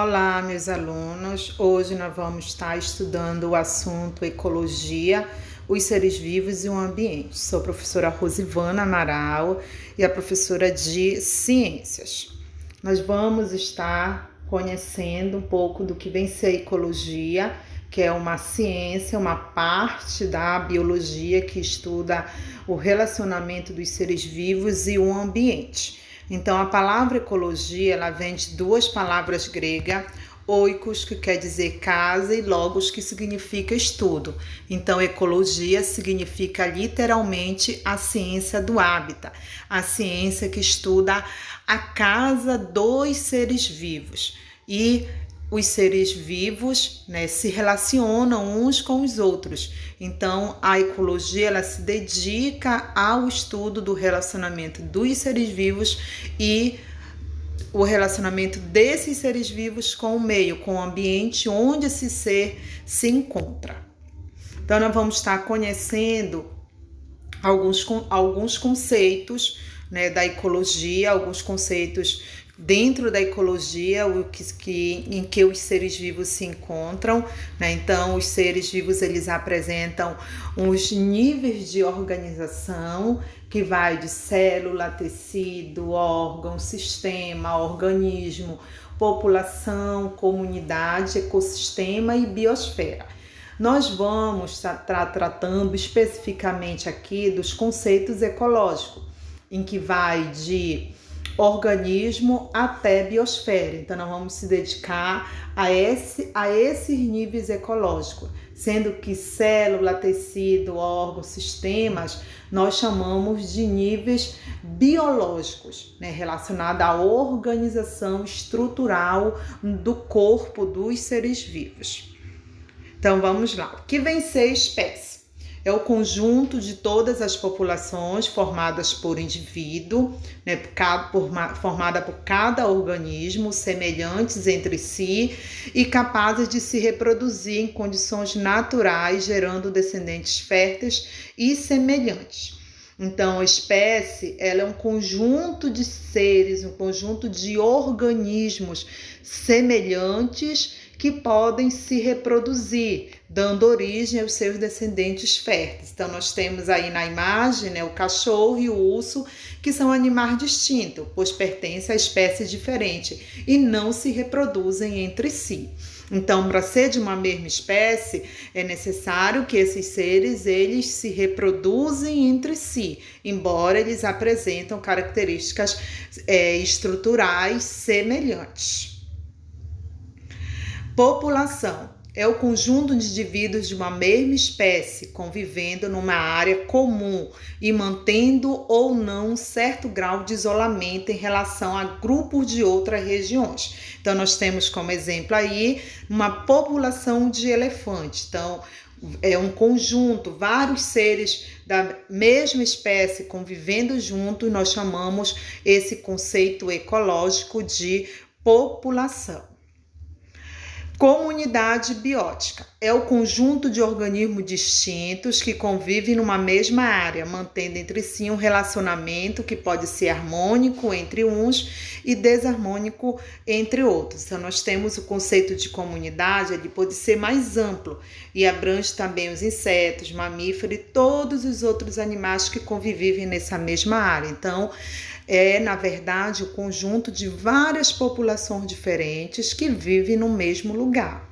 Olá, meus alunos. Hoje nós vamos estar estudando o assunto ecologia, os seres vivos e o ambiente. Sou a professora Rosivana Amaral e a professora de ciências. Nós vamos estar conhecendo um pouco do que vem ser a ecologia, que é uma ciência, uma parte da biologia que estuda o relacionamento dos seres vivos e o ambiente. Então, a palavra ecologia, ela vem de duas palavras gregas, oikos, que quer dizer casa, e logos, que significa estudo. Então, ecologia significa literalmente a ciência do hábitat, a ciência que estuda a casa dos seres vivos. E os seres vivos, se relacionam uns com os outros. Então, a ecologia ela se dedica ao estudo do relacionamento dos seres vivos e o relacionamento desses seres vivos com o meio, com o ambiente onde esse ser se encontra. Então, nós vamos estar conhecendo alguns conceitos, da ecologia, alguns conceitos dentro da ecologia, em que os seres vivos se encontram, Então, os seres vivos, eles apresentam os níveis de organização, que vai de célula, tecido, órgão, sistema, organismo, população, comunidade, ecossistema e biosfera. Nós vamos estar tratando especificamente aqui dos conceitos ecológicos, em que vai de organismo até biosfera. Então, nós vamos se dedicar a esses níveis ecológicos, sendo que célula, tecido, órgão, sistemas, nós chamamos de níveis biológicos, relacionados à organização estrutural do corpo dos seres vivos. Então, vamos lá. O que vem ser espécie? É o conjunto de todas as populações formadas por indivíduo, formada por cada organismo, semelhantes entre si e capazes de se reproduzir em condições naturais, gerando descendentes férteis e semelhantes. Então, a espécie ela é um conjunto de seres, um conjunto de organismos semelhantes que podem se reproduzir, dando origem aos seus descendentes férteis. Então, nós temos aí na imagem, o cachorro e o urso, que são animais distintos, pois pertencem a espécies diferentes e não se reproduzem entre si. Então, para ser de uma mesma espécie, é necessário que esses seres eles se reproduzem entre si, embora eles apresentam características estruturais semelhantes. População é o conjunto de indivíduos de uma mesma espécie convivendo numa área comum e mantendo ou não um certo grau de isolamento em relação a grupos de outras regiões. Então, nós temos como exemplo aí uma população de elefantes. Então, é um conjunto, vários seres da mesma espécie convivendo juntos, nós chamamos esse conceito ecológico de população. Comunidade biótica é o conjunto de organismos distintos que convivem numa mesma área, mantendo entre si um relacionamento que pode ser harmônico entre uns e desarmônico entre outros. Então, nós temos o conceito de comunidade, ele pode ser mais amplo e abrange também os insetos, mamíferos e todos os outros animais que convivem nessa mesma área. Então, é, na verdade, o conjunto de várias populações diferentes que vivem no mesmo lugar.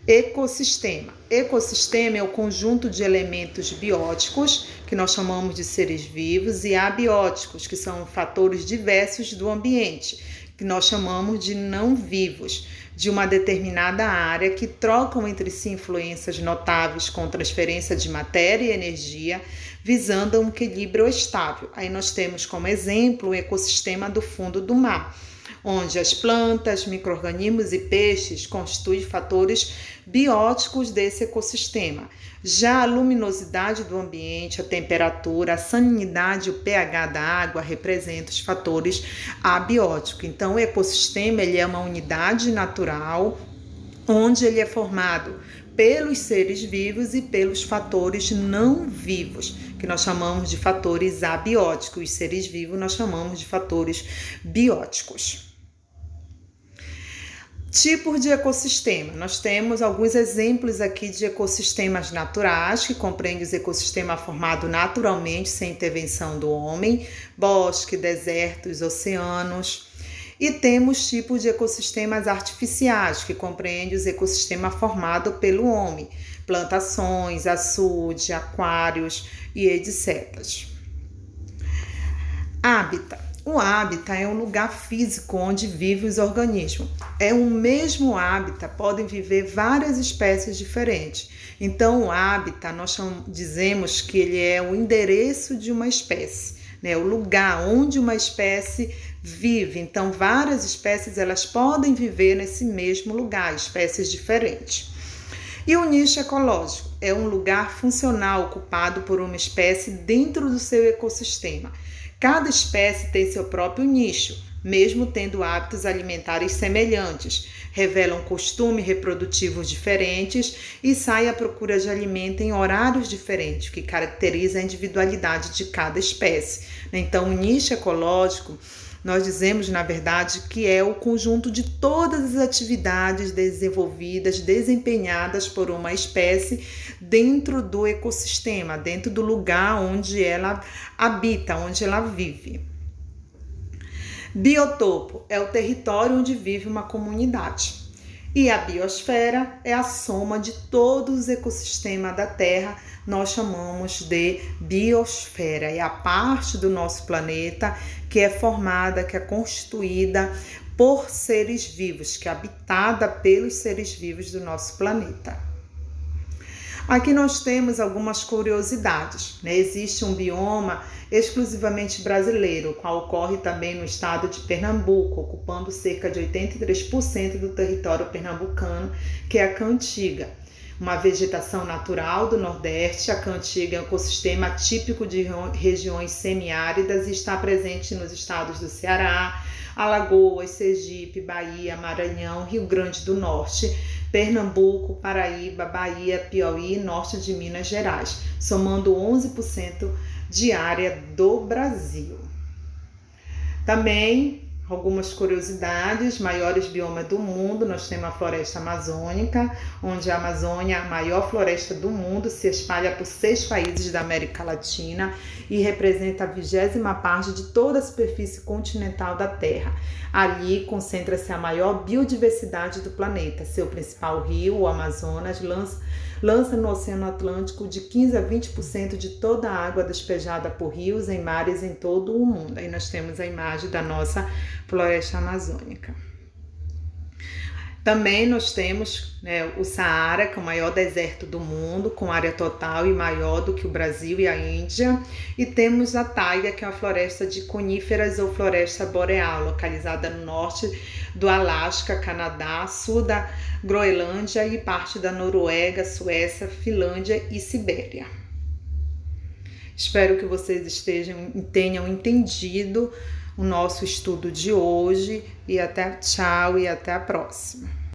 Ecossistema. Ecossistema é o conjunto de elementos bióticos, que nós chamamos de seres vivos, e abióticos, que são fatores diversos do ambiente, que nós chamamos de não vivos, de uma determinada área, que trocam entre si influências notáveis com transferência de matéria e energia, visando um equilíbrio estável. Aí nós temos como exemplo o ecossistema do fundo do mar, onde as plantas, micro-organismos e peixes constituem fatores bióticos desse ecossistema. Já a luminosidade do ambiente, a temperatura, a salinidade e o pH da água representam os fatores abióticos. Então, o ecossistema ele é uma unidade natural, onde ele é formado pelos seres vivos e pelos fatores não vivos, que nós chamamos de fatores abióticos. Os seres vivos nós chamamos de fatores bióticos. Tipos de ecossistema. Nós temos alguns exemplos aqui de ecossistemas naturais, que compreendem os ecossistemas formados naturalmente, sem intervenção do homem, bosque, desertos, oceanos. E temos tipos de ecossistemas artificiais, que compreendem os ecossistemas formados pelo homem, plantações, açude, aquários e etc. Hábitat. O hábitat é um lugar físico onde vivem os organismos. É um mesmo hábitat, podem viver várias espécies diferentes. Então, o hábitat, nós dizemos que ele é o endereço de uma espécie, né? O lugar onde uma espécie vive. Então, várias espécies elas podem viver nesse mesmo lugar, espécies diferentes. E o nicho ecológico é um lugar funcional ocupado por uma espécie dentro do seu ecossistema. Cada espécie tem seu próprio nicho, mesmo tendo hábitos alimentares semelhantes, revelam costumes reprodutivos diferentes e saem à procura de alimento em horários diferentes, o que caracteriza a individualidade de cada espécie. Então, o nicho ecológico, nós dizemos, na verdade, que é o conjunto de todas as atividades desenvolvidas, desempenhadas por uma espécie dentro do ecossistema, dentro do lugar onde ela habita, onde ela vive. Biotopo é o território onde vive uma comunidade. E a biosfera é a soma de todos os ecossistemas da Terra, nós chamamos de biosfera. É a parte do nosso planeta que é formada, que é constituída por seres vivos, que é habitada pelos seres vivos do nosso planeta. Aqui nós temos algumas curiosidades, né? Existe um bioma exclusivamente brasileiro, o qual ocorre também no estado de Pernambuco, ocupando cerca de 83% do território pernambucano, que é a Cantiga. Uma vegetação natural do Nordeste, a Cantiga é um ecossistema típico de regiões semiáridas e está presente nos estados do Ceará, Alagoas, Sergipe, Bahia, Maranhão, Rio Grande do Norte, Pernambuco, Paraíba, Bahia, Piauí e norte de Minas Gerais, somando 11% de área do Brasil. Também algumas curiosidades, maiores biomas do mundo, nós temos a floresta amazônica, onde a Amazônia, a maior floresta do mundo, se espalha por 6 países da América Latina e representa a 20ª parte de toda a superfície continental da Terra. Ali concentra-se a maior biodiversidade do planeta. Seu principal rio, o Amazonas, lança no Oceano Atlântico de 15% a 20% de toda a água despejada por rios em mares em todo o mundo. Aí nós temos a imagem da nossa floresta amazônica. Também nós temos, né, o Saara, que é o maior deserto do mundo, com área total e maior do que o Brasil e a Índia. E temos a taiga, que é uma floresta de coníferas ou floresta boreal, localizada no norte do Alasca, Canadá, sul da Groenlândia e parte da Noruega, Suécia, Finlândia e Sibéria. Espero que vocês tenham entendido o nosso estudo de hoje e tchau e até a próxima.